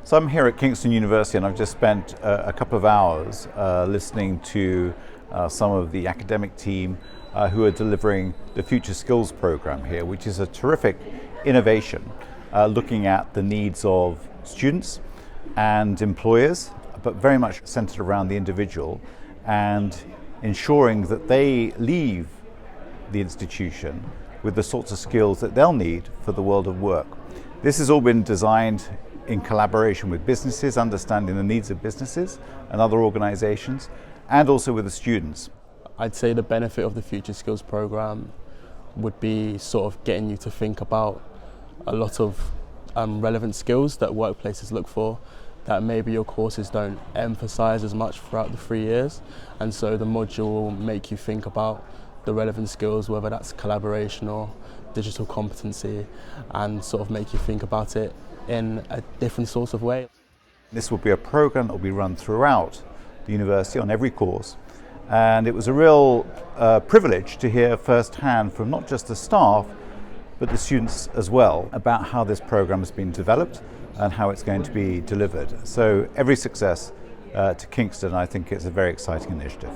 So I'm here at Kingston University and I've just spent a couple of hours listening to some of the academic team who are delivering the Future Skills program here, which is a terrific innovation looking at the needs of students and employers, but very much centered around the individual and ensuring that they leave the institution with the sorts of skills that they'll need for the world of work. This has all been designed in collaboration with businesses, understanding the needs of businesses and other organizations, and also with the students. I'd say the benefit of the Future Skills program would be sort of getting you to think about a lot of relevant skills that workplaces look for that maybe your courses don't emphasize as much throughout the 3 years. And so the module will make you think about the relevant skills, whether that's collaboration or digital competency, and sort of make you think about it in a different sort of way. This will be a program that will be run throughout the university on every course, and it was a real privilege to hear firsthand from not just the staff but the students as well about how this program has been developed and how it's going to be delivered. So every success to Kingston. I think it's a very exciting initiative.